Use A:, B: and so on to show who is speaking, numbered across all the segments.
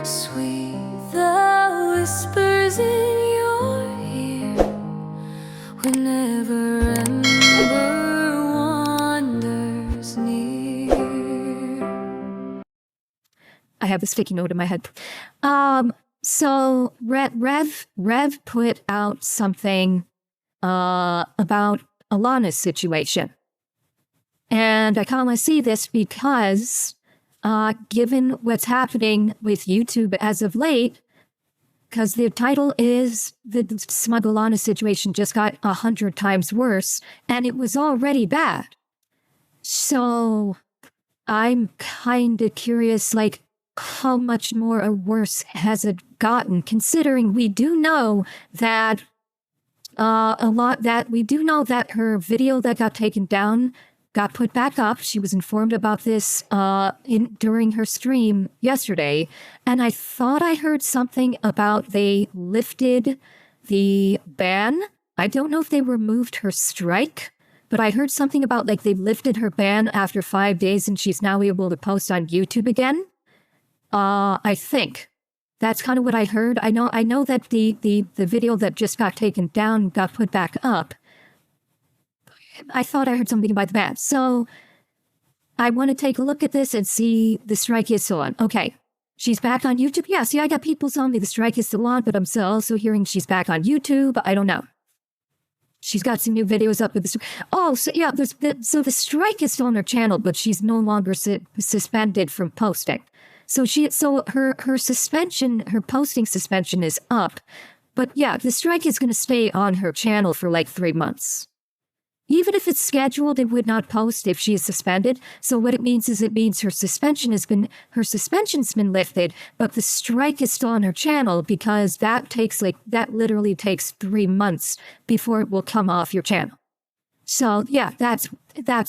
A: Sweet the whispers in your ear whenever ember wanders near.
B: I have a sticky note in my head. So Rev put out something about Alana's situation. And I kind of see this because given what's happening with YouTube as of late, because the title is the Smug Alana situation just got 100 times worse, and it was already bad. So I'm kind of curious, like, how much more or worse has it gotten, considering we do know that we do know that her video that got taken down got put back up. She was informed about this during her stream yesterday, and I thought I heard something about they lifted the ban. I don't know if they removed her strike, but I heard something about like they lifted her ban after 5 days and she's now able to post on YouTube again. I think that's kind of what I heard. I know that the video that just got taken down got put back up. I thought I heard something about the ban. So I want to take a look at this and see the strike is still on. Okay. She's back on YouTube. Yeah, see, I got people telling me the strike is still on, but I'm still also hearing she's back on YouTube. I don't know. She's got some new videos up with the strike. Oh, so yeah, so the strike is still on her channel, but she's no longer suspended from posting. So her suspension, her posting suspension is up. But yeah, the strike is going to stay on her channel for like 3 months. Even if it's scheduled, it would not post if she is suspended. So what it means is her suspension's been lifted, but the strike is still on her channel because that literally takes 3 months before it will come off your channel. So yeah, that's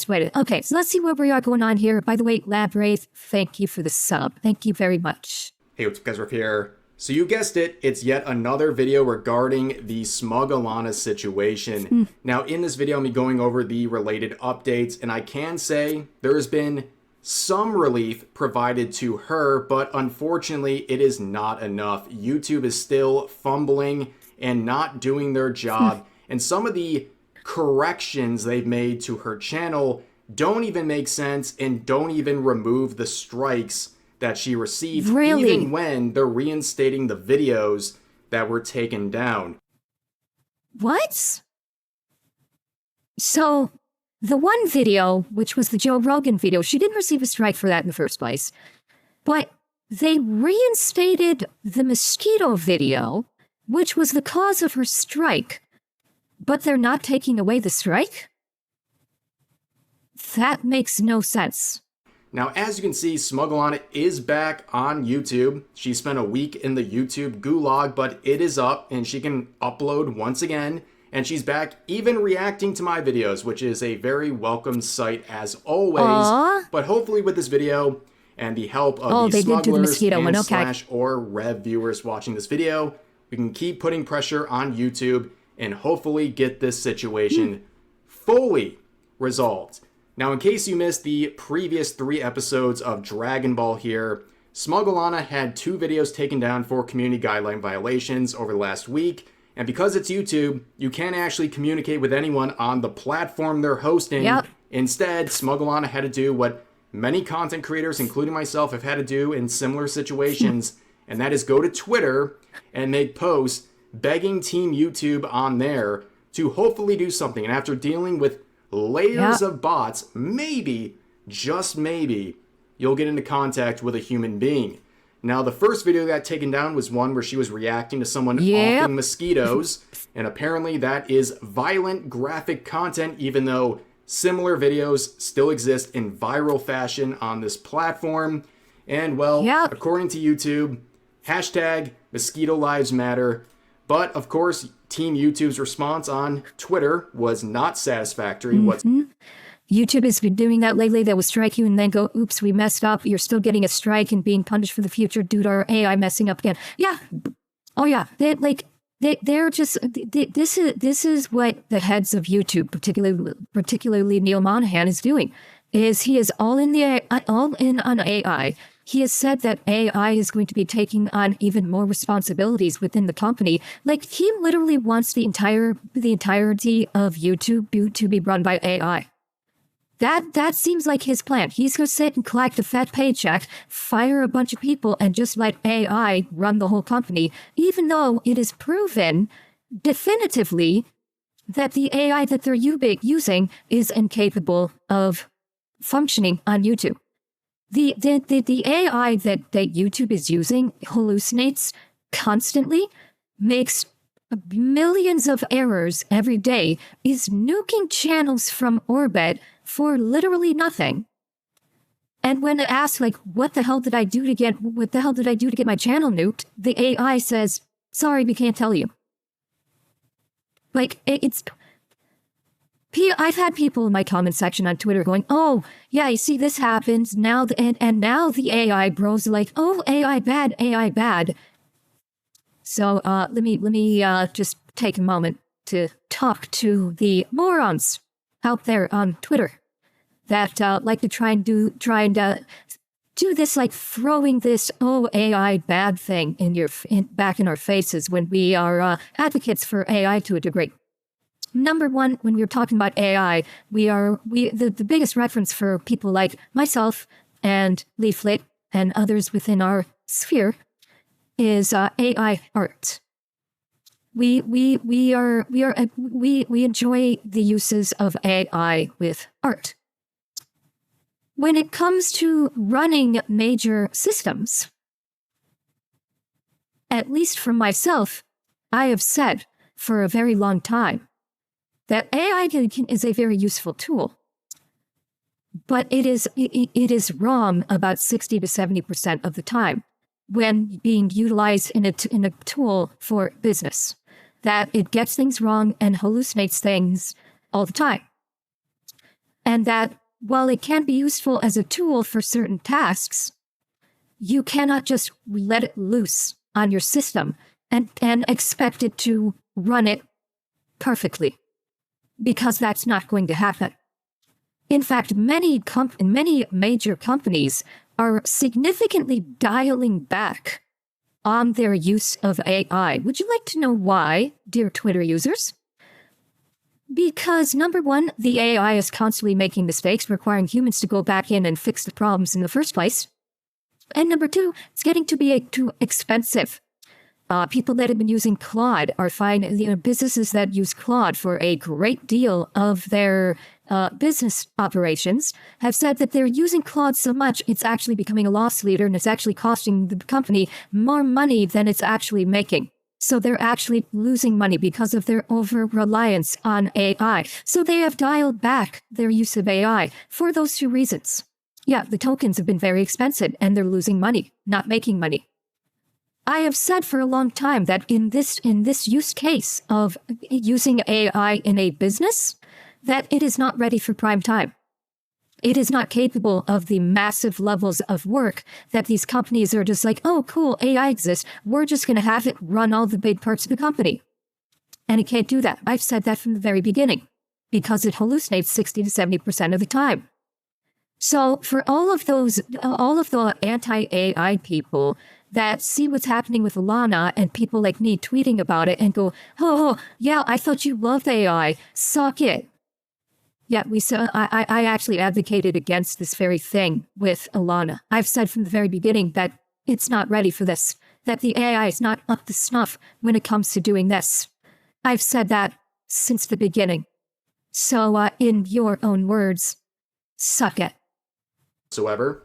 B: what it is. Okay, so let's see where we are going on here. By the way, Labraith, thank you for the sub. Thank you very much.
C: Hey, what's up guys, Riff here. So you guessed it, it's yet another video regarding the Smug Alana situation. Now in this video, I'm going over the related updates, and I can say there has been some relief provided to her, but unfortunately it is not enough. YouTube is still fumbling and not doing their job, and some of the corrections they've made to her channel don't even make sense and don't even remove the strikes that she received,
B: really?
C: Even when they're reinstating the videos that were taken down.
B: What? So, the one video, which was the Joe Rogan video, she didn't receive a strike for that in the first place. But they reinstated the mosquito video, which was the cause of her strike. But they're not taking away the strike? That makes no sense.
C: Now, as you can see, Smug Alana is back on YouTube. She spent a week in the YouTube gulag, but it is up and she can upload once again. And she's back even reacting to my videos, which is a very welcome sight as always.
B: Aww.
C: But hopefully with this video and the help of the smugglers and / or Rev viewers watching this video, we can keep putting pressure on YouTube and hopefully get this situation fully resolved. Now, in case you missed the previous 3 episodes of Dragon Ball here, Smug Alana had 2 videos taken down for community guideline violations over the last week, and because it's YouTube, you can't actually communicate with anyone on the platform they're hosting.
B: Yep.
C: Instead, Smug Alana had to do what many content creators, including myself, have had to do in similar situations, and that is go to Twitter and make posts begging Team YouTube on there to hopefully do something. And after dealing with layers of bots, maybe, just maybe, you'll get into contact with a human being. Now, the first video that got taken down was one where she was reacting to someone offing mosquitoes, and apparently that is violent graphic content, even though similar videos still exist in viral fashion on this platform. And, well, according to YouTube, hashtag mosquito lives matter. But, of course, Team YouTube's response on Twitter was not satisfactory.
B: YouTube has been doing that lately. They will strike you and then go, oops, we messed up. You're still getting a strike and being punished for the future due to our AI messing up again. Yeah. Oh, yeah. They're just, this is what the heads of YouTube, particularly Neil Monahan, is doing. He is all in on AI, He has said that AI is going to be taking on even more responsibilities within the company. Like, he literally wants the entirety of YouTube to be run by AI. That seems like his plan. He's going to sit and collect a fat paycheck, fire a bunch of people, and just let AI run the whole company, even though it is proven definitively that the AI that they're using is incapable of functioning on YouTube. The AI that YouTube is using hallucinates constantly, makes millions of errors every day, is nuking channels from orbit for literally nothing. And when asked, like, what the hell did I do to get my channel nuked? The AI says, sorry, we can't tell you. Like, I've had people in my comment section on Twitter going, oh, yeah, you see, this happens now, and now the AI bros are like, oh, AI bad. So let me just take a moment to talk to the morons out there on Twitter that like to try and do this, like throwing this AI bad thing back in our faces when we are advocates for AI to a degree. Number one, when we're talking about AI, the biggest reference for people like myself and Leaflet and others within our sphere is AI art. We enjoy the uses of AI with art. When it comes to running major systems, at least for myself, I have said for a very long time that AI is a very useful tool, but it is wrong about 60 to 70% of the time when being utilized in a tool for business. That it gets things wrong and hallucinates things all the time. And that while it can be useful as a tool for certain tasks, you cannot just let it loose on your system and expect it to run it perfectly, because that's not going to happen. In fact, many major companies are significantly dialing back on their use of AI. Would you like to know why, dear Twitter users? Because number one, the AI is constantly making mistakes, requiring humans to go back in and fix the problems in the first place. And number two, it's getting to be too expensive. People that have been using Claude are finding, businesses that use Claude for a great deal of their business operations have said that they're using Claude so much, it's actually becoming a loss leader and it's actually costing the company more money than it's actually making. So they're actually losing money because of their over-reliance on AI. So they have dialed back their use of AI for those two reasons. Yeah, the tokens have been very expensive and they're losing money, not making money. I have said for a long time that in this use case of using AI in a business, that it is not ready for prime time. It is not capable of the massive levels of work that these companies are just like, oh, cool, AI exists. We're just going to have it run all the big parts of the company. And it can't do that. I've said that from the very beginning, because it hallucinates 60 to 70% of the time. So for all of the anti-AI people that see what's happening with Alana and people like me tweeting about it and go, oh, yeah, I thought you loved AI. Suck it. Yeah, I actually advocated against this very thing with Alana. I've said from the very beginning that it's not ready for this, that the AI is not up to snuff when it comes to doing this. I've said that since the beginning. So, in your own words, suck it.
C: Whatsoever.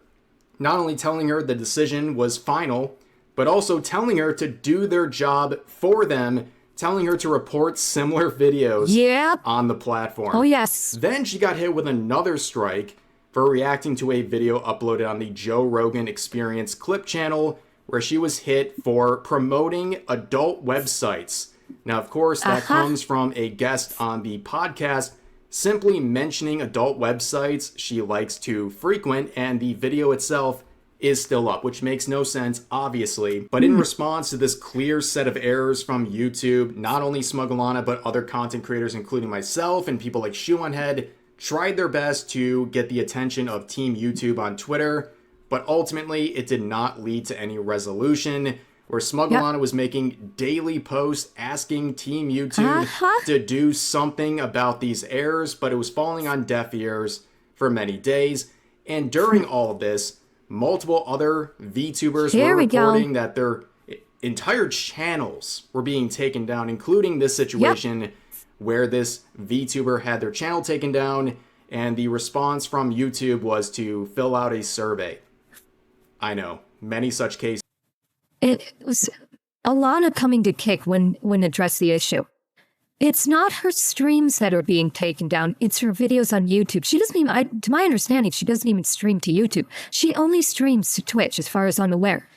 C: Not only telling her the decision was final, but also telling her to do their job for them, telling her to report similar videos on the platform.
B: Oh, yes.
C: Then she got hit with another strike for reacting to a video uploaded on the Joe Rogan Experience clip channel where she was hit for promoting adult websites. Now, of course, that comes from a guest on the podcast simply mentioning adult websites she likes to frequent, and the video itself is still up, which makes no sense, obviously. But in response to this clear set of errors from YouTube, not only Smug Alana, but other content creators, including myself and people like Shoe on Head, tried their best to get the attention of Team YouTube on Twitter. but ultimately it did not lead to any resolution, where Smug
B: Yep.
C: Alana was making daily posts asking Team YouTube to do something about these errors, but it was falling on deaf ears for many days. And during all of this, multiple other VTubers
B: Here
C: were
B: we go.
C: reporting that their entire channels were being taken down, including this situation where this VTuber had their channel taken down, and the response from YouTube was to fill out a survey. I know, many such cases.
B: It was Alana coming to kick when addressed the issue. It's not her streams that are being taken down. It's her videos on YouTube. She doesn't even, to my understanding, she doesn't even stream to YouTube. She only streams to Twitch, as far as I'm aware.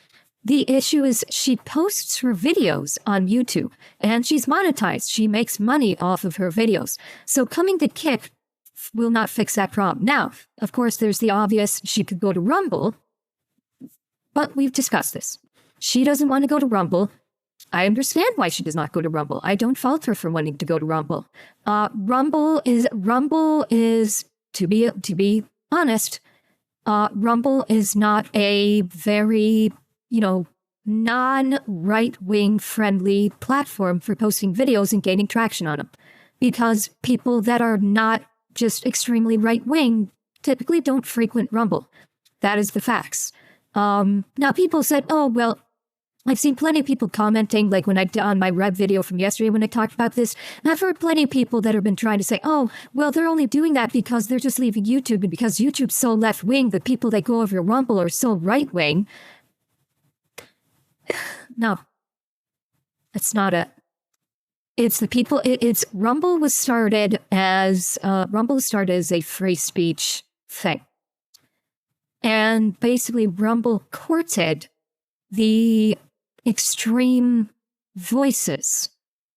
B: The issue is she posts her videos on YouTube, and she's monetized. She makes money off of her videos. So coming to kick will not fix that problem. Now, of course, there's the obvious, she could go to Rumble, but we've discussed this. She doesn't want to go to Rumble. I understand why she does not go to Rumble. I don't fault her for wanting to go to Rumble. Rumble is to be honest, Rumble is not a very, non-right-wing friendly platform for posting videos and gaining traction on them. Because people that are not just extremely right-wing typically don't frequent Rumble. That is the facts. Now people said, oh, well, I've seen plenty of people commenting, like when on my Rev video from yesterday when I talked about this, and I've heard plenty of people that have been trying to say, oh, well, they're only doing that because they're just leaving YouTube, and because YouTube's so left-wing, the people that go over to Rumble are so right-wing. No. It's not it. It's the people, it's Rumble started as a free speech thing. And basically Rumble courted the extreme voices,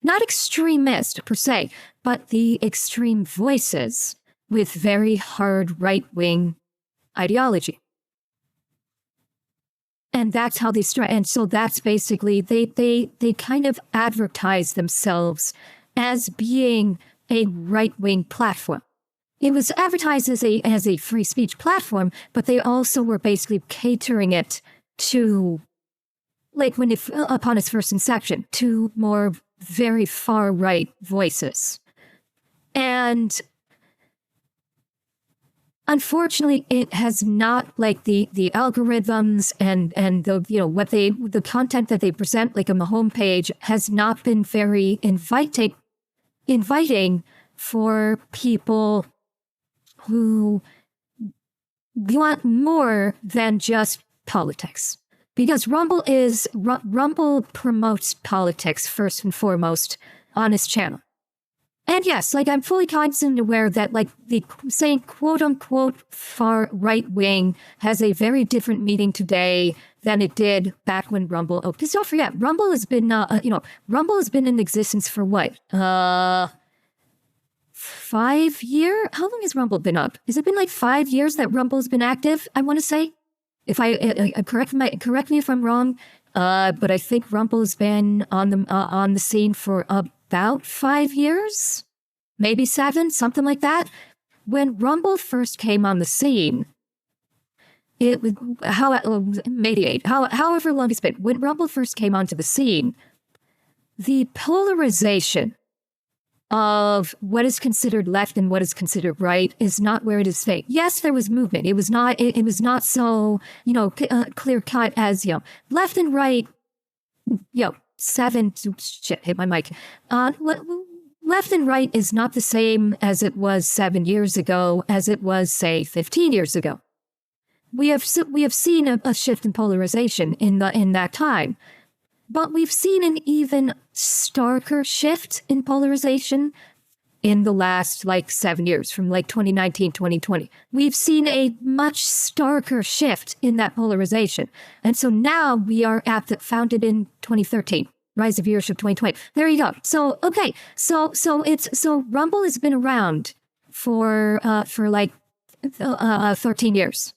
B: not extremist per se, but the extreme voices with very hard right-wing ideology. And that's how they start. And so that's basically, they kind of advertise themselves as being a right-wing platform. It was advertised as a free speech platform, but they also were basically catering it to, like upon its first inception, to more very far right voices. And unfortunately, it has not, like the algorithms and the the content that they present, like on the homepage, has not been very inviting for people who want more than just politics. Because Rumble promotes politics first and foremost on his channel. And yes, like I'm fully cognizant and aware that like the saying quote unquote far right wing has a very different meaning today than it did back when Rumble. Oh, because don't forget, Rumble has been Rumble has been in existence for what? 5 years? How long has Rumble been up? Has it been like 5 years that Rumble's been active? I want to say. If correct me if I'm wrong, but I think Rumble's been on the scene for about 5 years, maybe 7, something like that. When Rumble first came on the scene, it was maybe 8, however long it's been. When Rumble first came onto the scene, the polarization of what is considered left and what is considered right is not where it is today. Yes, there was movement. It was not. It was not so clear cut as left and right. Shit, hit my mic. Left and right is not the same as it was 7 years ago, as it was say 15 years ago. We have seen a shift in polarization in that time. But we've seen an even starker shift in polarization in the last 7 years, from 2019, 2020. We've seen a much starker shift in that polarization. And so now we are founded in 2013, Rise of Viewership 2020. There you go. So, okay. So Rumble has been around for 13 years.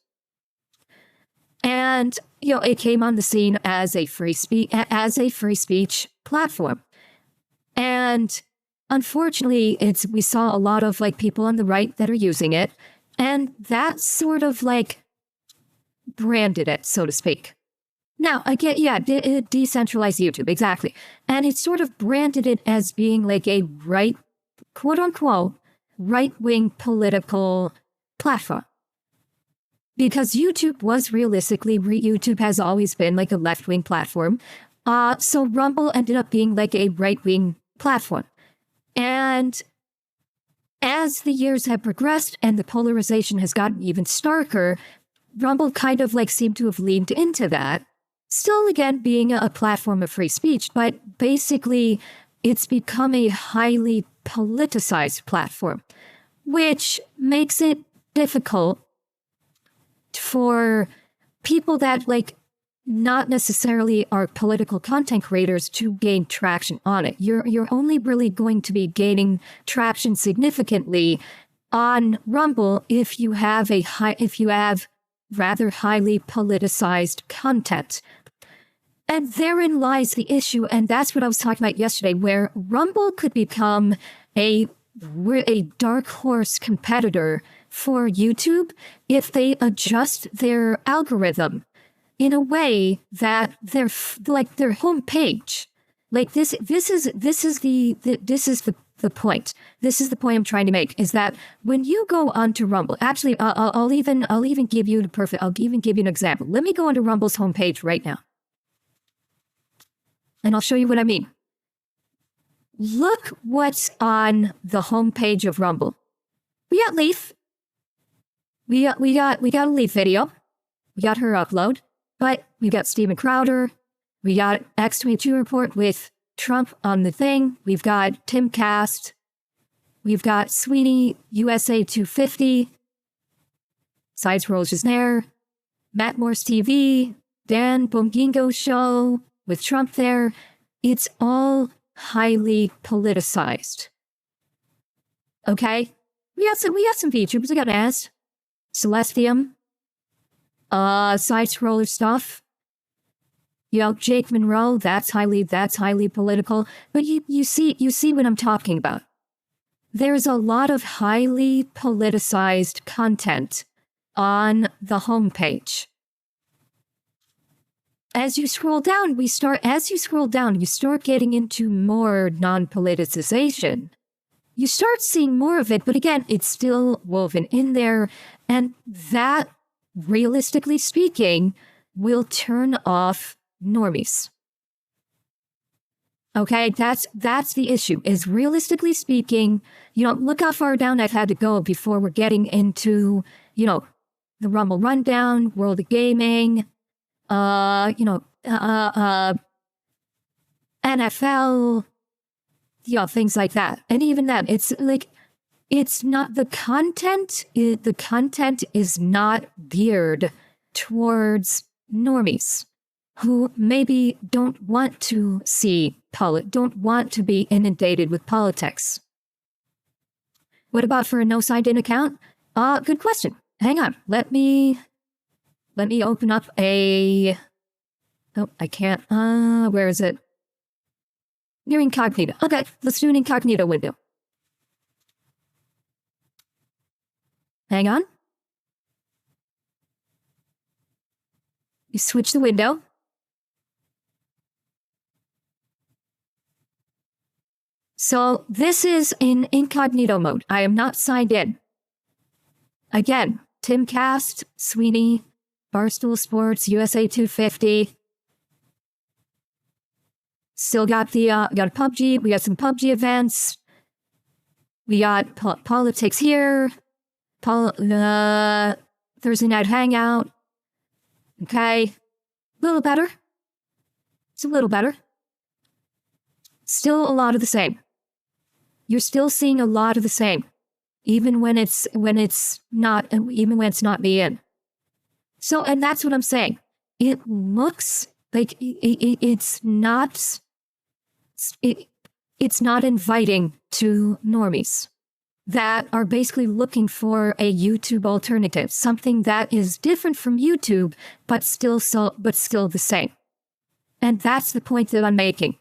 B: And it came on the scene as a free speech platform. And unfortunately, we saw a lot of people on the right that are using it, and that sort of branded it, so to speak. Now, again, yeah, decentralized YouTube, exactly. And it sort of branded it as being like a quote unquote, right-wing political platform. Because YouTube was realistically, YouTube has always been like a left-wing platform. So Rumble ended up being like a right-wing platform. And as the years have progressed and the polarization has gotten even starker, Rumble kind of like seemed to have leaned into that. Still, again, being a platform of free speech, but basically it's become a highly politicized platform, which makes it difficult for people that like not necessarily are political content creators to gain traction on it. You're only really going to be gaining traction significantly on Rumble if you have rather highly politicized content. And therein lies the issue, and that's what I was talking about yesterday, where Rumble could become a dark horse competitor for YouTube if they adjust their algorithm in a way that their homepage, like this is the point. This is the point I'm trying to make, is that when you go onto Rumble, actually, I'll even give you an example. Let me go onto Rumble's homepage right now, and I'll show you what I mean. Look what's on the homepage of Rumble. We got Leaf. We got a Leaf video. We got her upload. But we got Steven Crowder. We got X22 report with Trump on the thing. We've got Timcast. We've got Sweeney USA 250. Side scrolls is there. Matt Morse TV. Dan Bongingo show with Trump there. It's all highly politicized. Okay? We got some VTubers. We got Naz, Celestium, side scroller stuff. You know, Jake Monroe, that's highly political. But you see what I'm talking about. There's a lot of highly politicized content on the homepage. As you scroll down, you start getting into more non-politicization. You start seeing more of it, but again, it's still woven in there, and that, realistically speaking, will turn off normies. Okay, that's the issue, is realistically speaking, look how far down I've had to go before we're getting into, the Rumble Rundown, World of Gaming, NFL, things like that. And even then, it's like, it's not the content is not geared towards normies who maybe don't want to don't want to be inundated with politics. What about for a no signed in account? Good question. Hang on. Let me open up a... Oh, I can't. Where is it? Near incognito. Okay, let's do an incognito window. Hang on. You switch the window. So this is in incognito mode. I am not signed in. Again, Timcast, Sweeney, Barstool Sports, USA 250. Still got got PUBG. We got some PUBG events. We got politics here. Thursday night hangout. Okay. A little better. It's a little better. Still a lot of the same. You're still seeing a lot of the same, even when it's not me in. So, and that's what I'm saying. It looks like it's not inviting to normies that are basically looking for a YouTube alternative, something that is different from YouTube, but still the same. And that's the point that I'm making,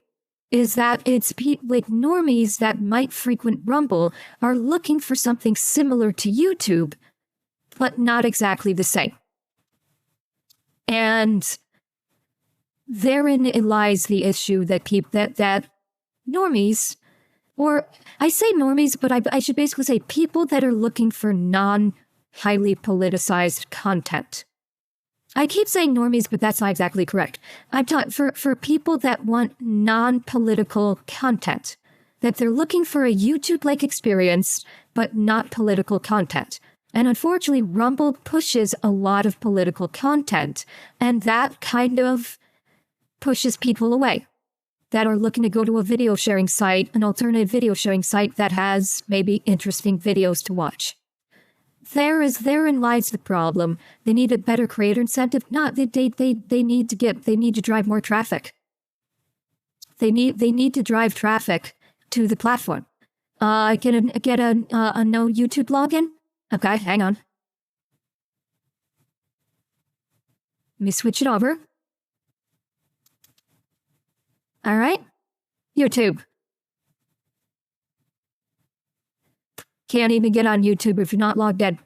B: is that it's like normies that might frequent Rumble are looking for something similar to YouTube, but not exactly the same. And therein lies the issue that that normies, or I say normies, but I should basically say people that are looking for non-highly politicized content. I keep saying normies, but that's not exactly correct. I'm talking for people that want non-political content, that they're looking for a YouTube-like experience, but not political content. And unfortunately, Rumble pushes a lot of political content, and that kind of pushes people away that are looking to go to a video sharing site, an alternative video sharing site that has maybe interesting videos to watch. Therein lies the problem. They need a better creator incentive. Not they need to drive more traffic. They need to drive traffic to the platform. Get a no YouTube login. Okay, hang on. Let me switch it over. All right, YouTube. Can't even get on YouTube if you're not logged in.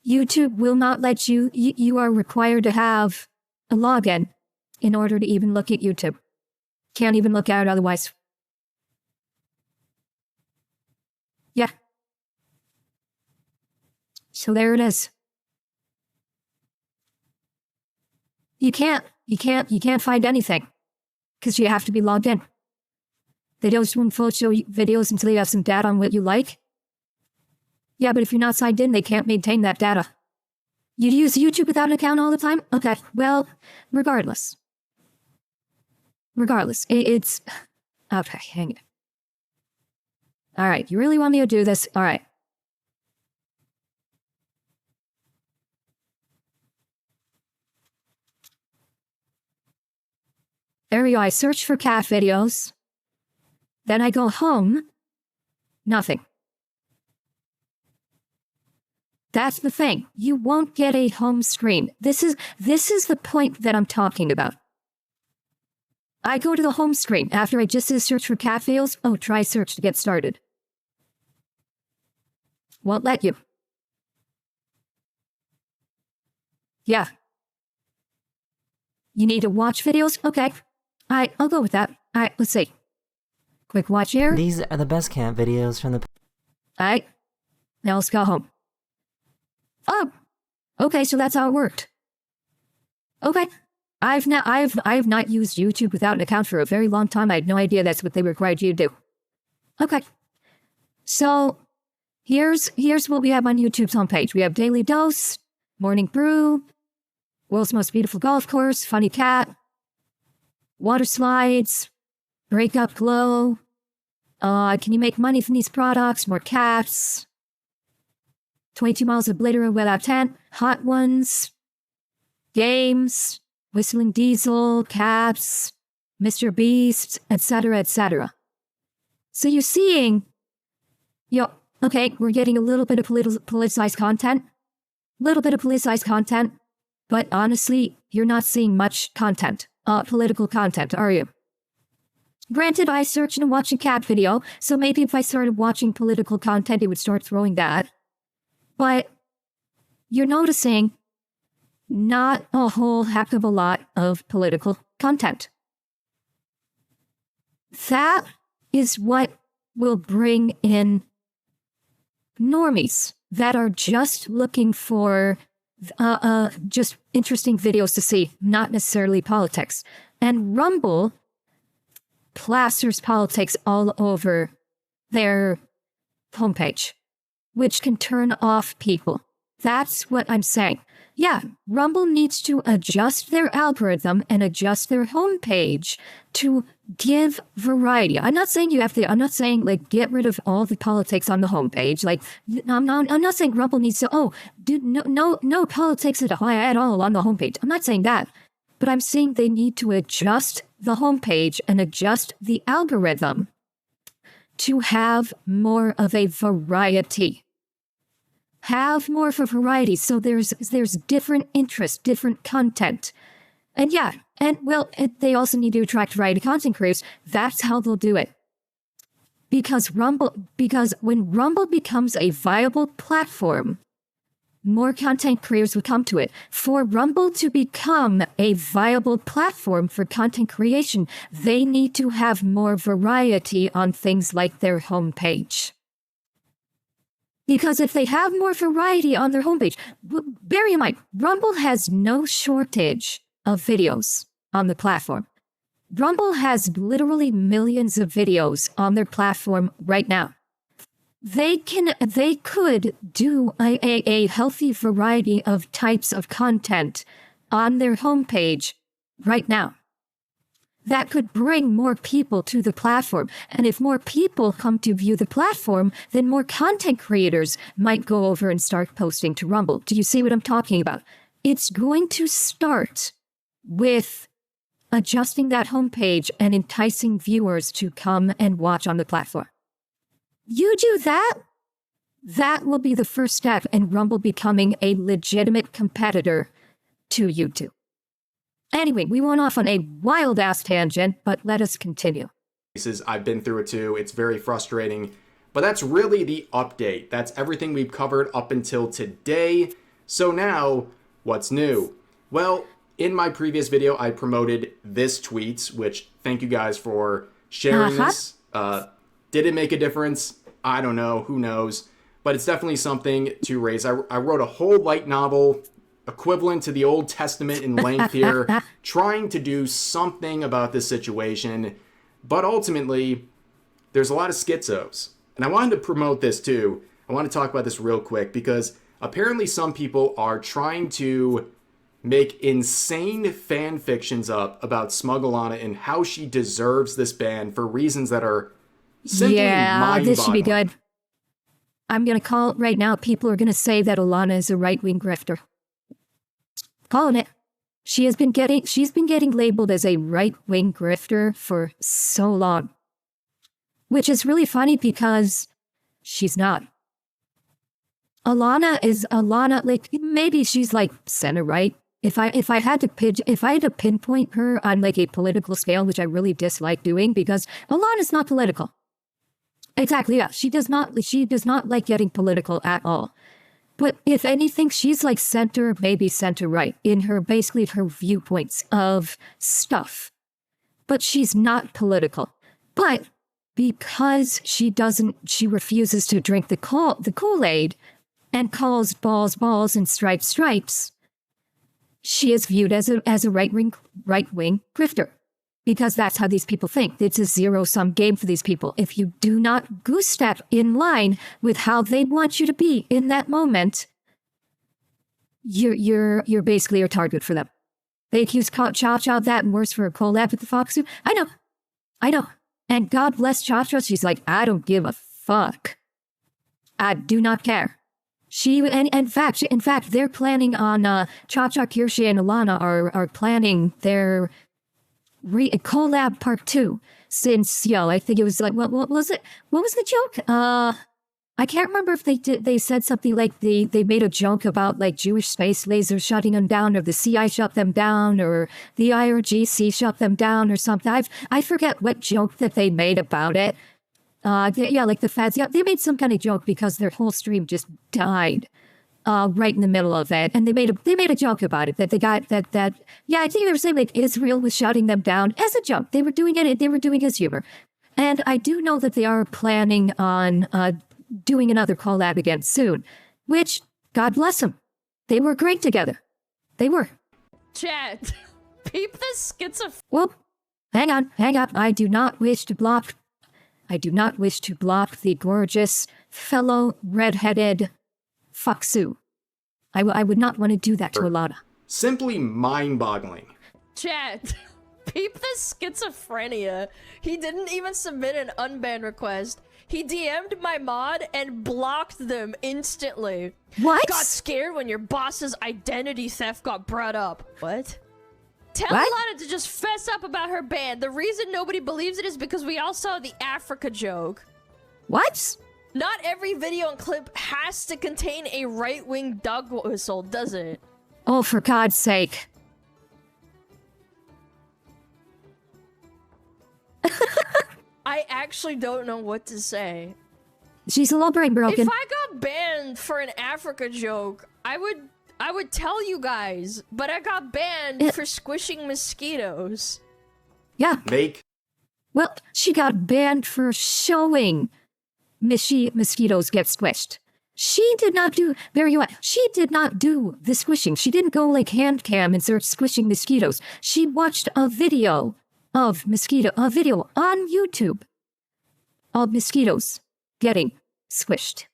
B: YouTube will not let you, you are required to have a login in order to even look at YouTube. Can't even look at it otherwise. Yeah. So there it is. You can't find anything because you have to be logged in. They don't want show you videos until you have some data on what you like. Yeah, but if you're not signed in, they can't maintain that data. You use YouTube without an account all the time? Okay, well, regardless. It's... Okay, hang it. All right, you really want me to do this? All right. There we go, I search for cat videos. Then I go home, nothing. That's the thing. You won't get a home screen. This is the point that I'm talking about. I go to the home screen after I just did search for cat videos. Oh, try search to get started. Won't let you. Yeah. You need to watch videos? Okay. I'll go with that. All right, let's see. Quick watch here.
D: These are the best camp videos from the...
B: Alright, now let's go home. Oh, okay, so that's how it worked. Okay, I've not used YouTube without an account for a very long time. I had no idea that's what they required you to do. Okay, so here's what we have on YouTube's homepage. We have Daily Dose, Morning Brew, World's Most Beautiful Golf Course, Funny Cat, Water Slides, Breakup Glow. Can you make money from these products? More cats. 22 miles of glitter without tent. Hot Ones. Games. Whistling Diesel. Cats. Mr. Beast. Etc. etc. So you're seeing... okay, we're getting a little bit of politicized content. But honestly, you're not seeing much content. Political content, are you? Granted, I searched and watched a cat video, so maybe if I started watching political content, it would start throwing that. But you're noticing not a whole heck of a lot of political content. That is what will bring in normies that are just looking for just interesting videos to see, not necessarily politics. And Rumble plasters politics all over their homepage, which can turn off people. That's what I'm saying. Yeah, Rumble needs to adjust their algorithm and adjust their homepage to give variety. I'm not saying I'm not saying like get rid of all the politics on the homepage. Like I'm not saying Rumble needs to, no politics at all on the homepage. I'm not saying that. But I'm saying they need to adjust the homepage and adjust the algorithm to have more of a variety. Have more of a variety so there's different interests, different content. And yeah, they also need to attract variety content creators. That's how they'll do it. Because when Rumble becomes a viable platform, more content creators would come to it. For Rumble to become a viable platform for content creation, they need to have more variety on things like their homepage. Because if they have more variety on their homepage, bear in mind, Rumble has no shortage of videos on the platform. Rumble has literally millions of videos on their platform right now. They could do a healthy variety of types of content on their homepage right now. That could bring more people to the platform. And if more people come to view the platform, then more content creators might go over and start posting to Rumble. Do you see what I'm talking about? It's going to start with adjusting that homepage and enticing viewers to come and watch on the platform. You do that, that will be the first step in Rumble becoming a legitimate competitor to YouTube. Anyway, we went off on a wild-ass tangent, but let us continue.
C: I've been through it too. It's very frustrating. But that's really the update. That's everything we've covered up until today. So now, what's new? Well, in my previous video, I promoted this tweet, which thank you guys for sharing this. Did it make a difference? I don't know. Who knows? But it's definitely something to raise. I wrote a whole light novel equivalent to the Old Testament in length here, trying to do something about this situation. But ultimately, there's a lot of schizos. And I wanted to promote this too. I want to talk about this real quick because apparently some people are trying to make insane fan fictions up about Smug Alana and how she deserves this ban for reasons that are simply mind-boggling.
B: This should be good. I'm going to call it right now. People are going to say that Alana is a right-wing grifter. Calling it. She's been getting labeled as a right-wing grifter for so long. Which is really funny because she's not. Alana, like, maybe she's like center-right. If I had to pinpoint her on like a political scale, which I really dislike doing because Alana's not political. Exactly, yeah. She does not like getting political at all. But if anything, she's like center, maybe center-right in her viewpoints of stuff. But she's not political. But because she refuses to drink the Kool-Aid and calls balls balls and stripes stripes, she is viewed as a right-wing grifter. Because that's how these people think. It's a zero-sum game for these people. If you do not goose step in line with how they want you to be in that moment, you're basically a target for them. They accuse Cha-Cha of that and worse for a collab with the Fox suit. I know. And God bless Cha-Cha. She's like, I don't give a fuck. I do not care. In fact, they're planning on Cha-Cha, Kirsche, and Alana are planning their collab part 2 since I think it was like what was it? What was the joke? I can't remember if they said something like they made a joke about like Jewish space lasers shutting them down, or the CI shut them down, or the IRGC shut them down, or something. I forget what joke that they made about it. Like the fads. Yeah, they made some kind of joke because their whole stream just died. Right in the middle of it, and they made a joke about it that they got that. Yeah, I think they were saying like Israel was shutting them down as a joke. They were doing it. They were doing it as humor, and I do know that they are planning on doing another collab again soon. Which, God bless them, they were great together. They were.
E: Chat, peep this schizophrenia.
B: Whoop! Hang on. I do not wish to block the gorgeous fellow redheaded Foxu. I would not want to do that to Alana.
C: Simply mind-boggling.
E: Chat, peep this schizophrenia. He didn't even submit an unban request. He DM'd my mod and blocked them instantly.
B: What?
E: Got scared when your boss's identity theft got brought up. What? Tell
B: What?
E: Alana to just fess up about her ban. The reason nobody believes it is because we all saw the Africa joke.
B: What?
E: Not every video and clip has to contain a right-wing dog whistle, does it?
B: Oh, for God's sake.
E: I actually don't know what to say.
B: She's a little brain broken.
E: If I got banned for an Africa joke, I would tell you guys, but I got banned for squishing mosquitoes.
B: Yeah.
C: Make
B: Well, she got banned for showing mosquitoes get squished. She did not do, she did not do the squishing. She didn't go like hand cam and start squishing mosquitoes. She watched a video of a video on YouTube of mosquitoes getting squished.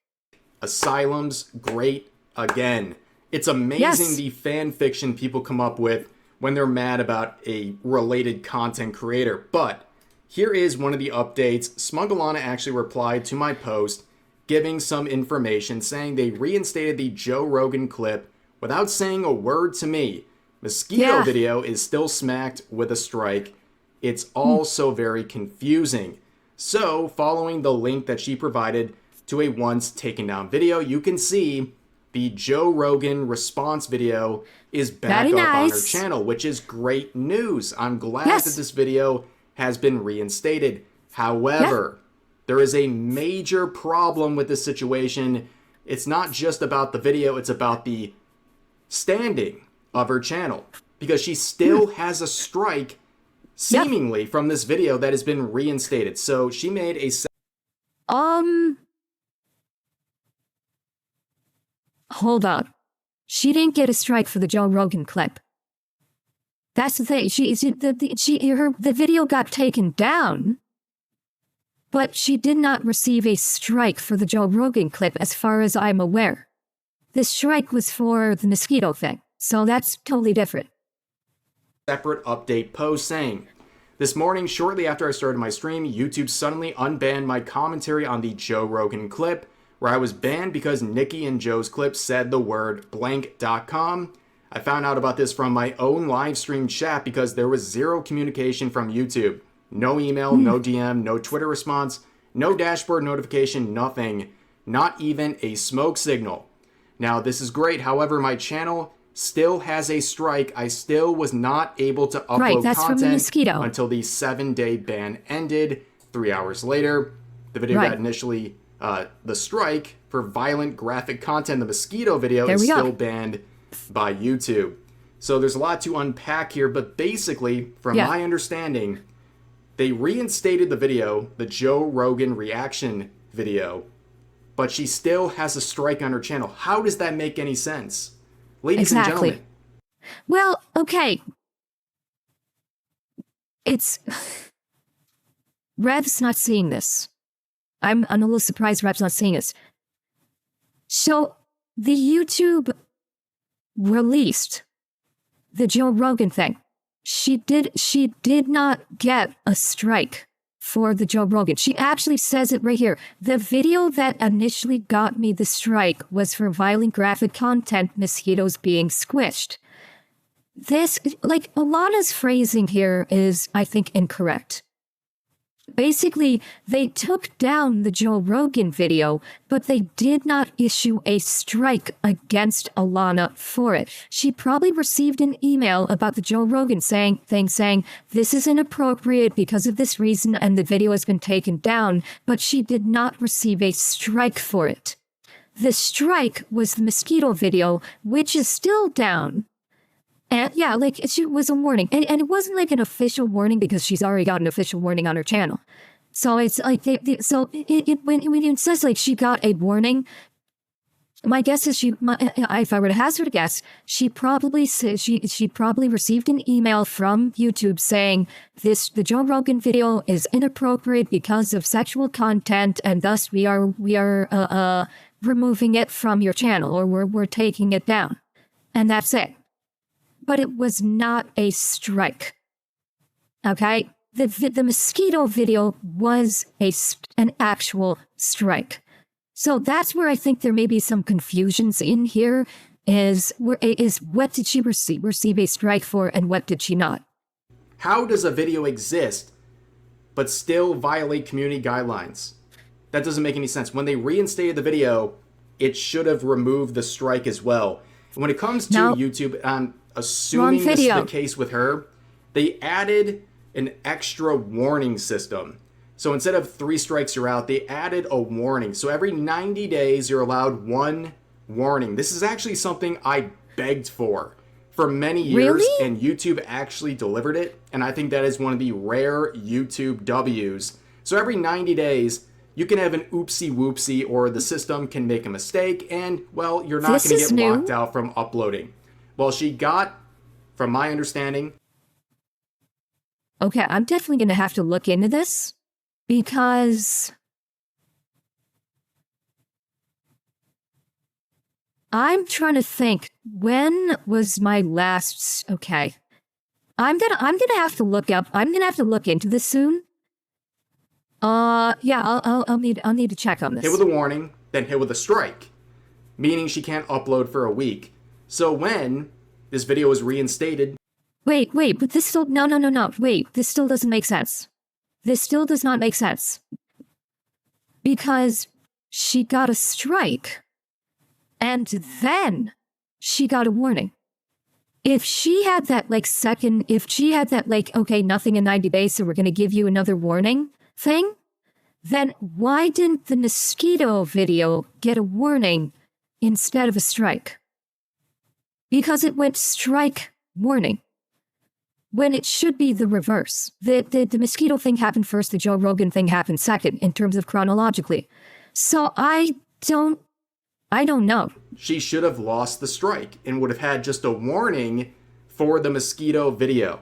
C: asylums great again. It's amazing
B: Yes.
C: the fan fiction people come up with when they're mad about a related content creator. But here is one of the updates. Alana actually replied to my post giving some information saying they reinstated the Joe Rogan clip without saying a word to me. Mosquito video is still smacked with a strike. It's all so very confusing. So, following the link that she provided to a once taken down video, you can see the Joe Rogan response video is back
B: Very
C: up on her
B: nice.
C: channel, which is great news. I'm glad
B: Yes.
C: that this video has been reinstated. However, there is a major problem with this situation. It's not just about the video, it's about the standing of her channel. Because she still has a strike, seemingly, from this video that has been reinstated. So she made a
B: Hold on. She didn't get a strike for the Joe Rogan clip. That's the thing. The video got taken down, but she did not receive a strike for the Joe Rogan clip, as far as I'm aware. The strike was for the mosquito thing, so that's totally different.
C: separate update post saying, this morning, shortly after I started my stream, YouTube suddenly unbanned my commentary on the Joe Rogan clip, where I was banned because Nikki and Joe's clip said the word blank.com. I found out about this from my own live stream chat because there was zero communication from YouTube. No email, no DM, no Twitter response, no dashboard notification, nothing. Not even a smoke signal. Now, this is great. However, my channel still has a strike. I still was not able to upload
B: that's from the
C: content
B: mosquito.
C: until the 7-day ban ended. 3 hours later, the video
B: Right.
C: that initially, the strike for violent graphic content, the mosquito video,
B: There
C: is
B: we go.
C: still banned by YouTube. So there's a lot to unpack here, but basically, from
B: Yeah.
C: my understanding, they reinstated the video, the Joe Rogan reaction video, but she still has a strike on her channel. How does that make any sense? Ladies and
B: Exactly.
C: gentlemen,
B: Well, okay. It's... Rev's not seeing this. I'm a little surprised Rev's not seeing this. So, the YouTube released the Joe Rogan thing. She did not get a strike for the Joe Rogan. She actually says it right here. The video that initially got me the strike was for violent graphic content, mosquitoes being squished. This, like, Alana's phrasing here is, I think, incorrect. Basically, they took down the Joe Rogan video, but they did not issue a strike against Alana for it. She probably received an email about the Joe Rogan saying this is inappropriate because of this reason and the video has been taken down, but she did not receive a strike for it. The strike was the mosquito video, which is still down. And yeah, like it was a warning, and it wasn't like an official warning because she's already got an official warning on her channel. So it's like when it says like she got a warning, my guess is if I were to hazard a guess, she probably received an email from YouTube saying the Joe Rogan video is inappropriate because of sexual content, and thus we are removing it from your channel, or we're taking it down, and that's it. But it was not a strike. Okay? The mosquito video was an actual strike. So that's where I think there may be some confusions in here is what did she receive a strike for and what did she not?
C: how does a video exist but still violate community guidelines? That doesn't make any sense. When they reinstated the video, it should have removed the strike as well. And when it comes to
B: No.
C: YouTube, assuming this is
B: video.
C: the case with her, they added an extra warning system. So instead of 3 strikes, you're out, they added a warning. So every 90 days, you're allowed 1 warning. This is actually something I begged for many years,
B: Really?
C: and YouTube actually delivered it, and I think that is one of the rare YouTube W's. So every 90 days, you can have an oopsie whoopsie, or the system can make a mistake, and, well, you're not
B: This
C: going to
B: is
C: get
B: new.
C: locked out from uploading. Well, she got, from my understanding,
B: Okay, I'm definitely going to have to look into this because I'm trying to think, when was my last, okay. I'm gonna have to look into this soon. Yeah, I'll need to check on
C: hit
B: this.
C: with a warning, then hit with a strike, meaning she can't upload for a week. So when this video is reinstated,
B: Wait, but this still, no. Wait, this still doesn't make sense. This still does not make sense. Because she got a strike, and then she got a warning. If she had that, okay, nothing in 90 days, so we're going to give you another warning thing, then why didn't the mosquito video get a warning instead of a strike? Because it went strike, warning, when it should be the reverse. The mosquito thing happened first, the Joe Rogan thing happened second, in terms of chronologically. So I don't know.
C: she should have lost the strike and would have had just a warning for the mosquito video,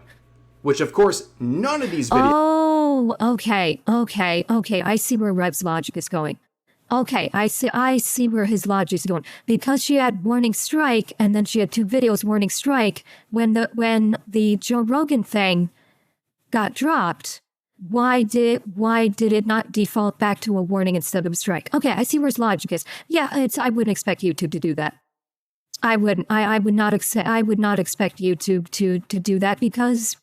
C: which of course none of these videos
B: Oh, okay. I see where Rev's logic is going. Okay, I see where his logic is going. Because she had warning strike, and then she had 2 videos warning strike, when the Joe Rogan thing got dropped, why did it not default back to a warning instead of a strike? Okay, I see where his logic is. Yeah, I wouldn't expect YouTube to do that. I would not expect YouTube to do that, because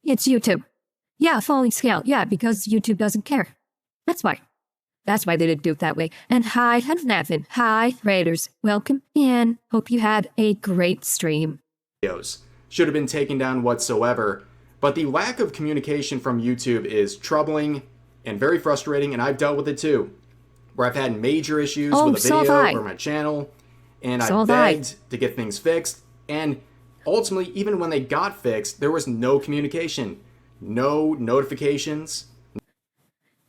B: it's YouTube. Yeah, falling scale. Yeah, because YouTube doesn't care. That's why. That's why they didn't do it that way. And hi, Nevin. Hi, Raiders. Welcome in. Hope you had a great stream.
C: should have been taken down whatsoever. But the lack of communication from YouTube is troubling and very frustrating, and I've dealt with it too, where I've had major issues with a
B: so have
C: video
B: I.
C: or my channel, and
B: So
C: I
B: have I.
C: begged to get things fixed, and ultimately, even when they got fixed, there was no communication, no notifications.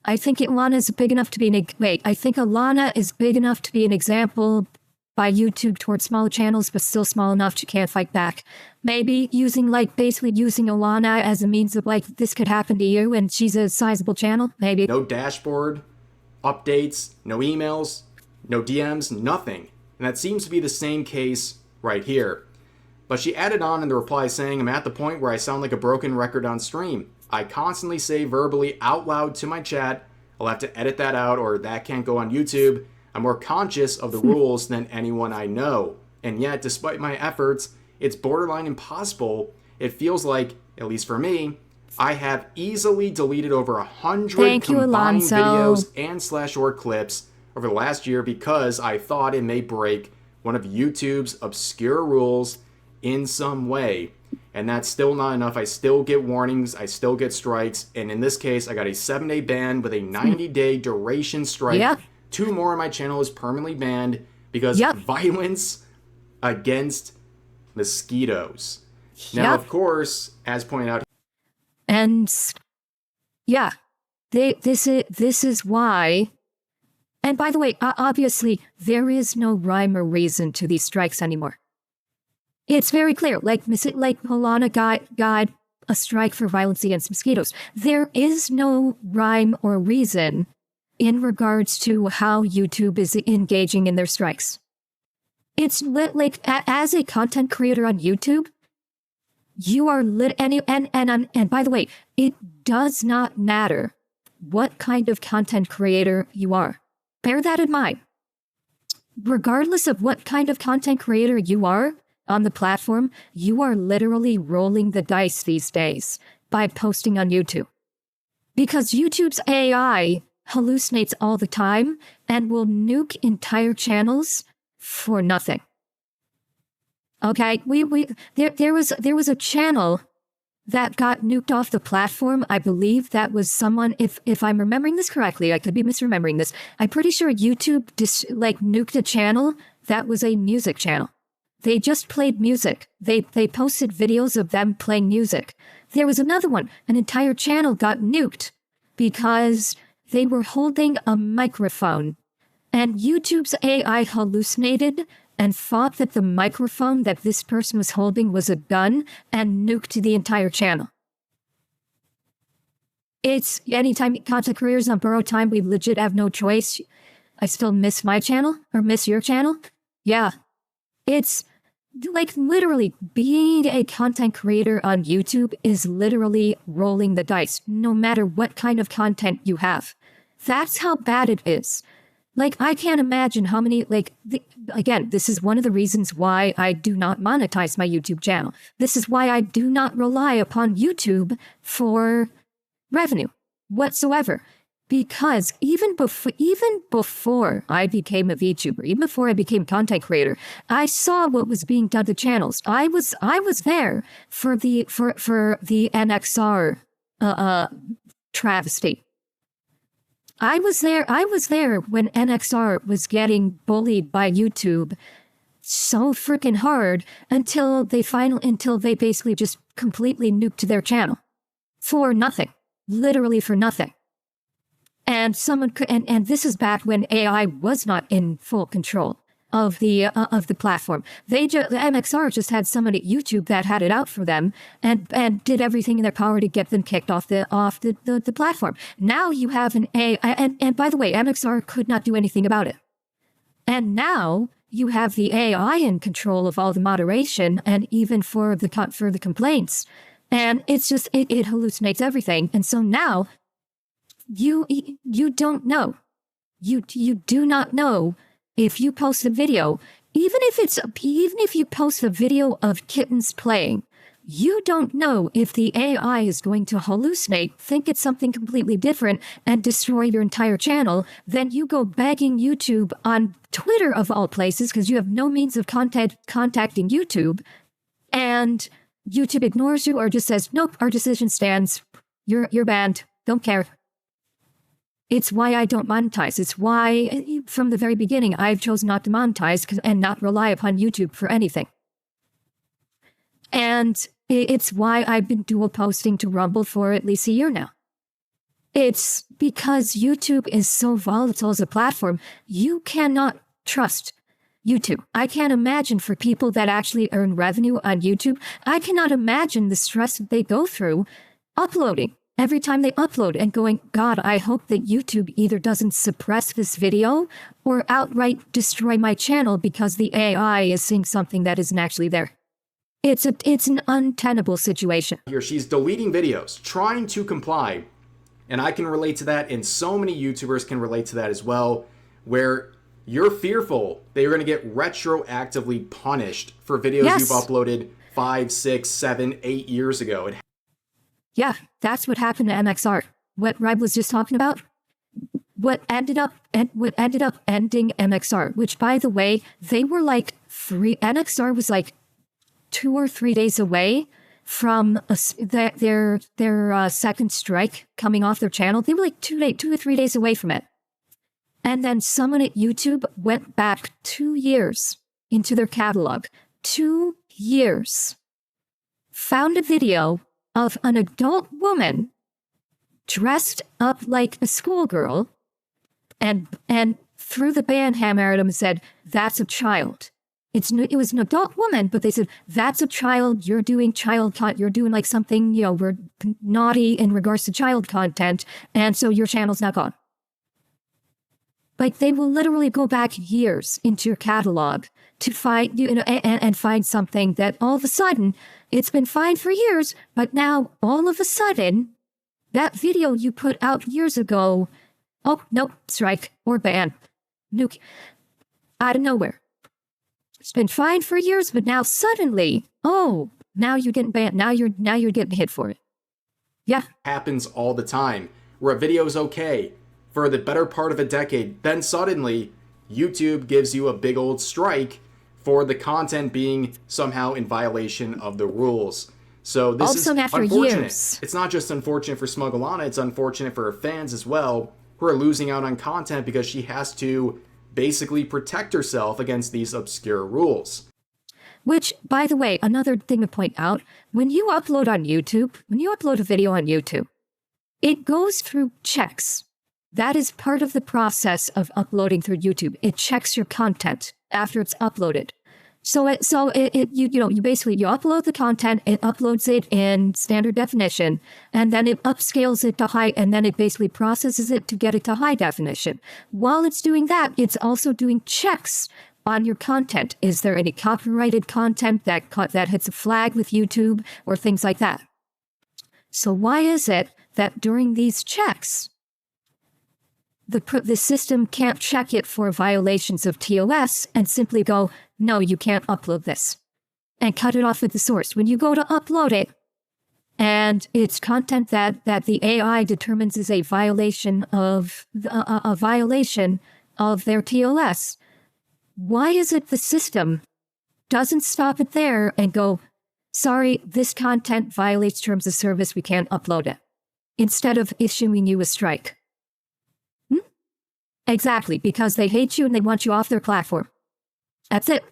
B: I think Alana is big enough to be I think Alana is big enough to be an example by YouTube towards smaller channels, but still small enough she can't fight back. Maybe basically using Alana as a means of this could happen to you, and she's a sizable channel, maybe.
C: No dashboard, updates, no emails, no DMs, nothing. And that seems to be the same case right here. But she added on in the reply saying, I'm at the point where I sound like a broken record on stream. I constantly say verbally out loud to my chat. I'll have to edit that out, or that can't go on YouTube. I'm more conscious of the rules than anyone I know. And yet, despite my efforts, it's borderline impossible. It feels like, at least for me, I have easily deleted over 100
B: Thank you,
C: combined
B: Alonso.
C: videos and /or clips over the last year because I thought it may break one of YouTube's obscure rules in some way. And that's still not enough. I still get warnings, I still get strikes, and in this case, I got a 7-day ban with a 90-day duration strike.
B: Yep.
C: 2 more on my channel is permanently banned because
B: Yep.
C: violence against mosquitoes. Now,
B: Yep.
C: of course, as pointed out,
B: And yeah, this is why. And by the way, obviously, there is no rhyme or reason to these strikes anymore. It's very clear, like Alana got a strike for violence against mosquitoes. There is no rhyme or reason in regards to how YouTube is engaging in their strikes. It's as a content creator on YouTube, you are and by the way, it does not matter what kind of content creator you are. Bear that in mind. Regardless of what kind of content creator you are on the platform, you are literally rolling the dice these days by posting on YouTube. Because YouTube's AI hallucinates all the time and will nuke entire channels for nothing. Okay, there was a channel that got nuked off the platform. I believe that was someone, if I'm remembering this correctly, I could be misremembering this. I'm pretty sure YouTube nuked a channel that was a music channel. They just played music. They posted videos of them playing music. There was another one. An entire channel got nuked because they were holding a microphone. And YouTube's AI hallucinated and thought that the microphone that this person was holding was a gun and nuked the entire channel. It's anytime content creators on borrowed time, we legit have no choice. I still miss my channel or miss your channel. Yeah. It's like literally being a content creator on YouTube is literally rolling the dice, no matter what kind of content you have. That's how bad it is. Like, I can't imagine how many, again, this is one of the reasons why I do not monetize my YouTube channel. This is why I do not rely upon YouTube for revenue whatsoever. Because even before I became a VTuber, even before I became a content creator, I saw what was being done to channels. I was there for the NXR travesty. I was there when NXR was getting bullied by YouTube so freaking hard until they basically just completely nuked their channel for nothing, literally for nothing. And and this is back when AI was not in full control of the platform. The MXR just had someone at YouTube that had it out for them and did everything in their power to get them kicked off the platform. Now you have an AI, and by the way, MXR could not do anything about it. And now you have the AI in control of all the moderation and even for the complaints. And it's just it hallucinates everything. And so now you don't know. You do not know if you post a video, even if you post a video of kittens playing, you don't know if the AI is going to hallucinate, think it's something completely different, and destroy your entire channel. Then you go begging YouTube on Twitter of all places because you have no means of contacting YouTube, and YouTube ignores you or just says, "Nope, our decision stands. You're banned. Don't care." It's why I don't monetize. It's why, from the very beginning, I've chosen not to monetize and not rely upon YouTube for anything. And it's why I've been dual posting to Rumble for at least a year now. It's because YouTube is so volatile as a platform, you cannot trust YouTube. I can't imagine for people that actually earn revenue on YouTube, I cannot imagine the stress that they go through uploading. Every time they upload and going, God, I hope that YouTube either doesn't suppress this video or outright destroy my channel because the AI is seeing something that isn't actually there. It's an untenable situation.
C: Here, she's deleting videos, trying to comply. And I can relate to that, and so many YouTubers can relate to that as well, where you're fearful that you're going to get retroactively punished for videos you've uploaded 5, 6, 7, 8 years ago.
B: Yeah, that's what happened to MXR. What Rib was just talking about. What ended up ending MXR, which by the way, they were like NXR was like 2 or 3 days away from their second strike coming off their channel. They were like 2 to 3 days away from it. And then someone at YouTube went back 2 years into their catalog. 2 years. Found a video of an adult woman dressed up like a schoolgirl and threw the ban hammer at him and said, "That's a child." It was an adult woman, but they said, "That's a child. You're doing you're doing like something, we're naughty in regards to child content, and so your channel's not gone." Like, they will literally go back years into your catalog to find, and find something that all of a sudden, it's been fine for years, but now all of a sudden, that video you put out years ago, oh, nope, strike or ban, nuke, out of nowhere. It's been fine for years, but now suddenly, oh, now you're getting banned. Now you're getting hit for it. Yeah.
C: Happens all the time, where a video is okay for the better part of a decade, then suddenly YouTube gives you a big old strike for the content being somehow in violation of the rules. So this
B: also
C: is
B: after
C: unfortunate.
B: Years.
C: It's not just unfortunate for Alana, it's unfortunate for her fans as well, who are losing out on content because she has to basically protect herself against these obscure rules.
B: Which, by the way, another thing to point out, when you upload a video on YouTube, it goes through checks. That is part of the process of uploading through YouTube. It checks your content after it's uploaded. You basically upload the content, it uploads it in standard definition, and then it upscales it to high, and then it basically processes it to get it to high definition. While it's doing that, it's also doing checks on your content. Is there any copyrighted content that hits a flag with YouTube or things like that? So why is it that during these checks, the system can't check it for violations of TOS and simply go, no, you can't upload this, and cut it off at the source? When you go to upload it, and it's content that the AI determines is a violation of their TOS, why is it the system doesn't stop it there and go, sorry, this content violates terms of service, we can't upload it, instead of issuing you a strike? Exactly, because they hate you and they want you off their platform. That's it.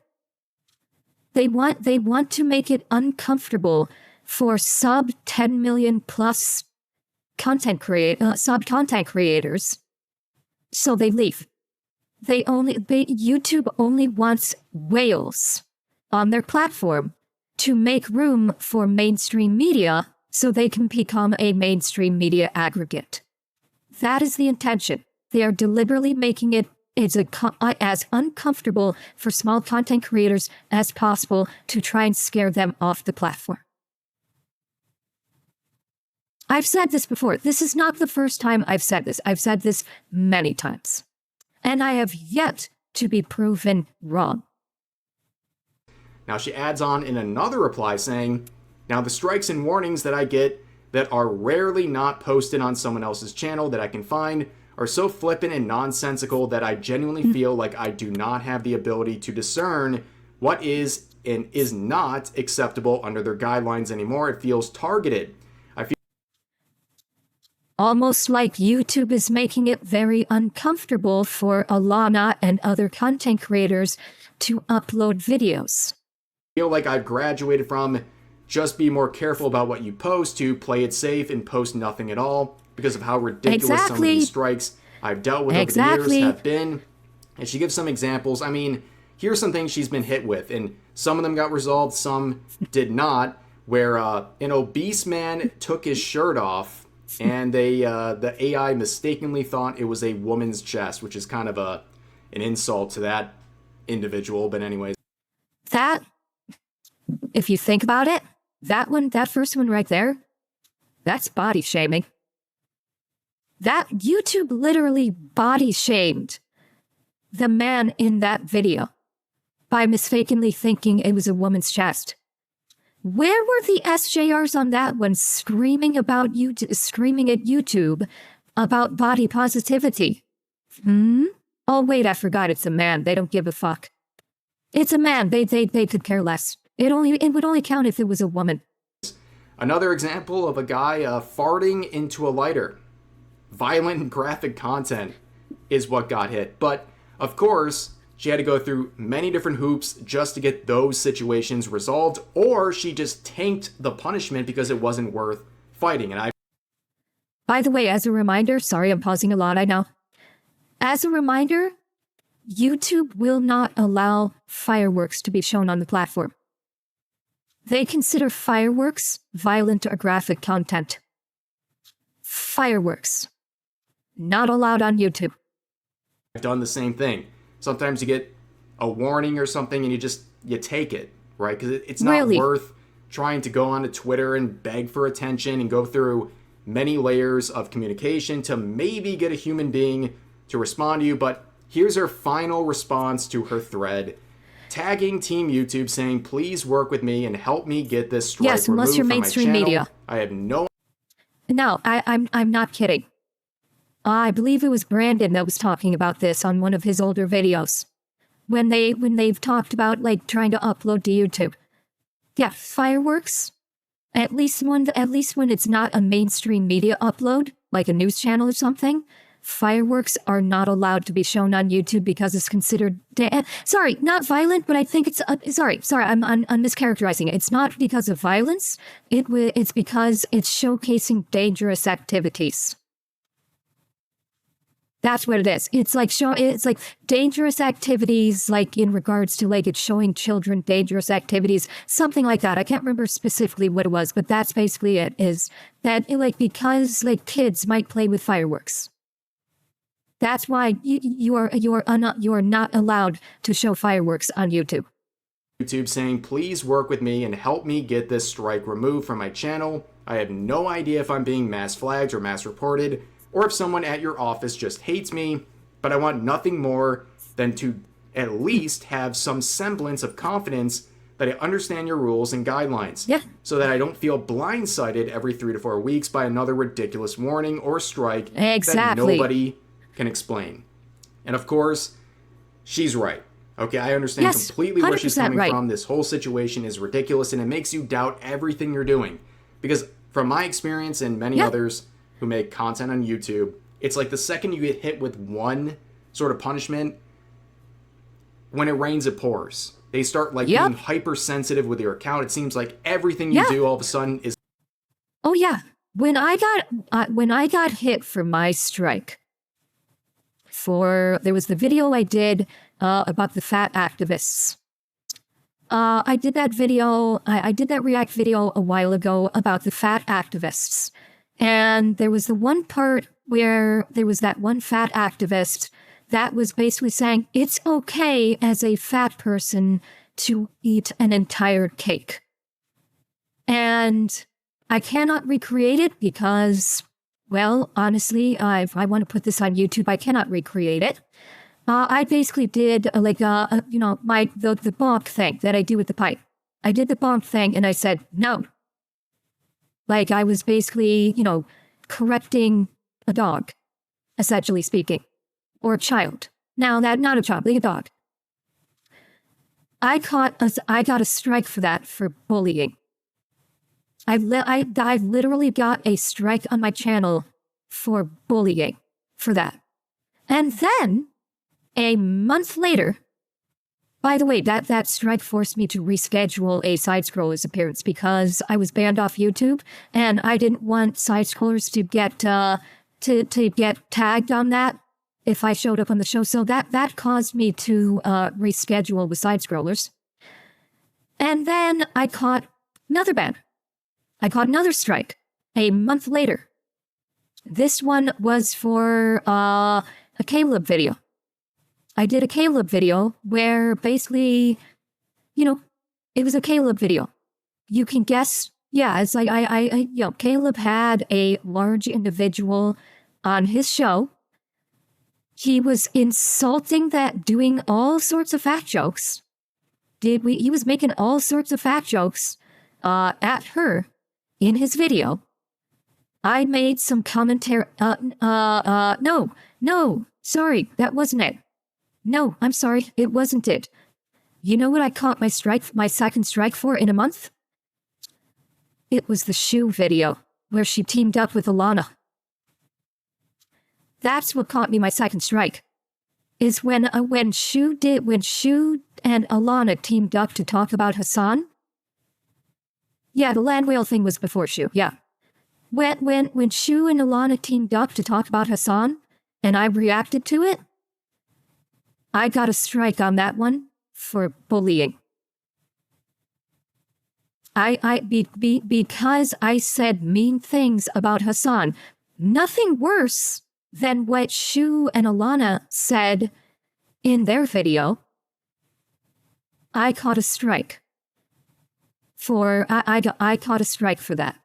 B: They want to make it uncomfortable for sub 10 million plus content creators, so they leave. YouTube only wants whales on their platform to make room for mainstream media so they can become a mainstream media aggregate. That is the intention. They are deliberately making it as uncomfortable for small content creators as possible to try and scare them off the platform. I've said this before. This is not the first time I've said this. I've said this many times. And I have yet to be proven wrong.
C: Now she adds on in another reply saying, now the strikes and warnings that I get that are rarely not posted on someone else's channel that I can find are so flippant and nonsensical that I genuinely feel like I do not have the ability to discern what is and is not acceptable under their guidelines anymore. It feels targeted.
B: Almost like YouTube is making it very uncomfortable for Alana and other content creators to upload videos.
C: I feel like I've graduated from just be more careful about what you post to play it safe and post nothing at all, because of how ridiculous some of these strikes I've dealt with over the years have been. And she gives some examples. I mean, here's some things she's been hit with, and some of them got resolved, some did not, where an obese man took his shirt off, and the AI mistakenly thought it was a woman's chest, which is kind of an insult to that individual, but anyways.
B: That, if you think about it, that first one right there, that's body shaming. That YouTube literally body shamed the man in that video by mistakenly thinking it was a woman's chest. Where were the SJRs on that one screaming at YouTube about body positivity? Oh wait, I forgot it's a man. They don't give a fuck. It's a man. They could care less. It would only count if it was a woman.
C: Another example of a guy farting into a lighter. Violent and graphic content is what got hit. But, of course, she had to go through many different hoops just to get those situations resolved, or she just tanked the punishment because it wasn't worth fighting. And
B: By the way, as a reminder, sorry, I'm pausing a lot, I know. As a reminder, YouTube will not allow fireworks to be shown on the platform. They consider fireworks violent or graphic content. Fireworks. Not allowed on YouTube.
C: I've done the same thing. Sometimes you get a warning or something and you take it, right? Because it's not worth trying to go onto Twitter and beg for attention and go through many layers of communication to maybe get a human being to respond to you. But here's her final response to her thread, tagging Team YouTube saying, please work with me and help me get this strike removed from my channel. Media. I have no...
B: No, I'm not kidding. I believe it was Brandon that was talking about this on one of his older videos. When they've talked about like trying to upload to YouTube. Yeah, fireworks. At least when it's not a mainstream media upload, like a news channel or something, fireworks are not allowed to be shown on YouTube because it's considered sorry, not violent, but I think it's sorry, I'm mischaracterizing it. It's not because of violence. It's because it's showcasing dangerous activities. That's what it is. It's like dangerous activities, like in regards to like it's showing children dangerous activities, something like that. I can't remember specifically what it was, but that's basically it. Is that like because like kids might play with fireworks. That's why you are not allowed to show fireworks on YouTube.
C: YouTube saying, please work with me and help me get this strike removed from my channel. I have no idea if I'm being mass flagged or mass reported, or if someone at your office just hates me, but I want nothing more than to at least have some semblance of confidence that I understand your rules and guidelines.
B: Yeah.
C: So that I don't feel blindsided every 3 to 4 weeks by another ridiculous warning or strike that nobody can explain. And of course, she's right. Okay, I understand completely where she's coming from. This whole situation is ridiculous, and it makes you doubt everything you're doing. Because from my experience and many others who make content on YouTube, it's like the second you get hit with one sort of punishment, when it rains, it pours. They start like being hypersensitive with your account. It seems like everything you do all of a sudden is.
B: Oh yeah, when I got hit for my strike, there was the video I did about the fat activists. I did that video. I did that react video a while ago about the fat activists. And there was the one part where there was that one fat activist that was basically saying it's okay as a fat person to eat an entire cake. And I cannot recreate it because, well, honestly, if I want to put this on YouTube, I cannot recreate it. I basically did the bonk thing that I do with the pipe. I did the bonk thing and I said, no. Like I was basically, correcting a dog, essentially speaking, or a child. Now that not a child, like a dog. I got a strike for that for bullying. I literally got a strike on my channel for bullying for that. And then a month later, by the way, that strike forced me to reschedule a side scroller's appearance because I was banned off YouTube and I didn't want side scrollers to get to get tagged on that if I showed up on the show. So that caused me to reschedule with side scrollers. And then I caught another ban. I caught another strike a month later. This one was for a Caleb video. I did a Caleb video where basically, it was a Caleb video. You can guess, it's like Caleb had a large individual on his show. He was insulting that, doing all sorts of fat jokes. He was making all sorts of fat jokes at her in his video. I made some commentary. No, sorry, that wasn't it. No, I'm sorry, it wasn't it. You know what I caught my second strike for in a month? It was the shoe video where she teamed up with Alana. That's what caught me my second strike. Is when Shu and Alana teamed up to talk about Hassan. Yeah, the land whale thing was before Shu. Yeah, when Shu and Alana teamed up to talk about Hassan, and I reacted to it. I got a strike on that one for bullying. Because I said mean things about Hassan. Nothing worse than what Shu and Alana said in their video. I caught a strike. I caught a strike for that.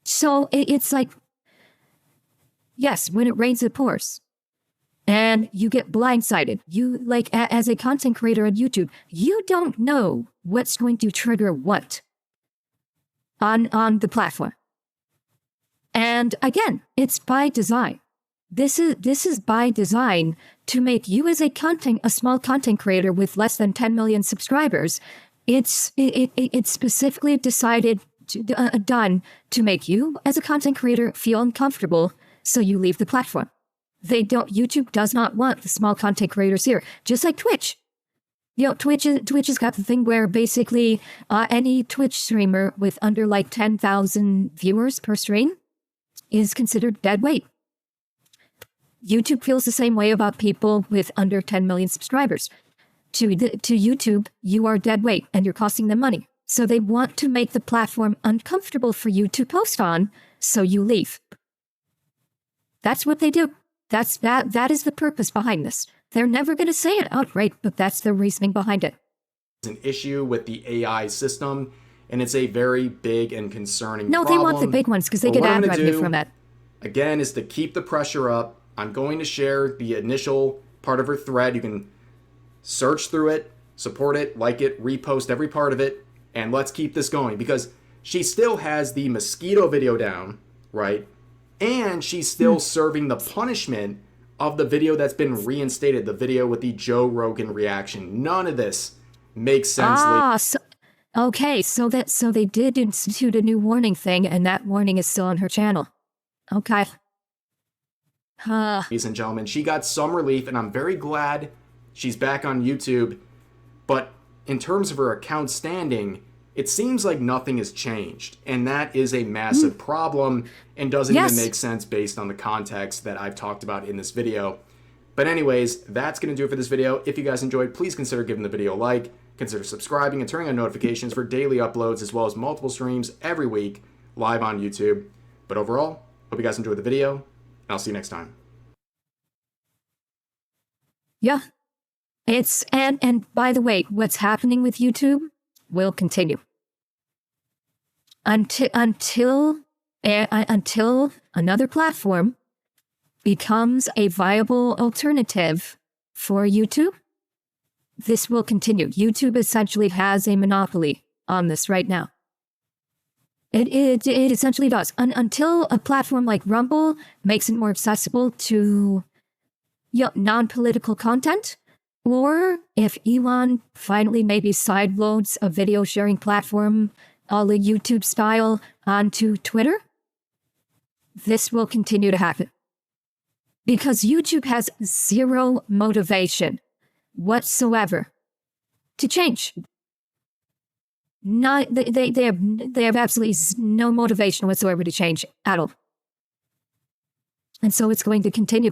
B: So it's like, yes, when it rains, it pours. And you get blindsided. You, like, as a content creator on YouTube, you don't know what's going to trigger what on the platform. And again, it's by design. This is by design to make you as a small content creator with less than 10 million subscribers. It's specifically decided done to make you as a content creator feel uncomfortable, so you leave the platform. YouTube does not want the small content creators here, just like Twitch. Twitch has got the thing where basically any Twitch streamer with under like 10,000 viewers per stream is considered dead weight. YouTube feels the same way about people with under 10 million subscribers. To YouTube, you are dead weight and you're costing them money. So they want to make the platform uncomfortable for you to post on, so you leave. That's what they do. That is the purpose behind this. They're never going to say it outright, but that's the reasoning behind it.
C: It's an issue with the AI system, and it's a very big and concerning problem.
B: No, they want the big ones because they get ad revenue from that.
C: Again, is to keep the pressure up. I'm going to share the initial part of her thread. You can search through it, support it, like it, repost every part of it, and let's keep this going, because she still has the mosquito video down, right? And she's still serving the punishment of the video that's been reinstated, the video with the Joe Rogan reaction. None of this makes sense.
B: So they did institute a new warning thing, and that warning is still on her channel. Okay.
C: Ladies and gentlemen, she got some relief, and I'm very glad she's back on YouTube. But in terms of her account standing, it seems like nothing has changed, and that is a massive problem and doesn't even make sense based on the context that I've talked about in this video. But anyways, that's going to do it for this video. If you guys enjoyed, please consider giving the video a like, consider subscribing and turning on notifications for daily uploads, as well as multiple streams every week live on YouTube. But overall, hope you guys enjoyed the video, and I'll see you next time.
B: Yeah. And by the way, what's happening with YouTube will continue until another platform becomes a viable alternative for YouTube. This will continue. YouTube essentially has a monopoly on this right now. It essentially does. Until a platform like Rumble makes it more accessible to non-political content, or if Elon finally maybe sideloads a video sharing platform all the YouTube style onto Twitter, this will continue to happen. Because YouTube has zero motivation whatsoever to change. They have absolutely no motivation whatsoever to change at all. And so it's going to continue.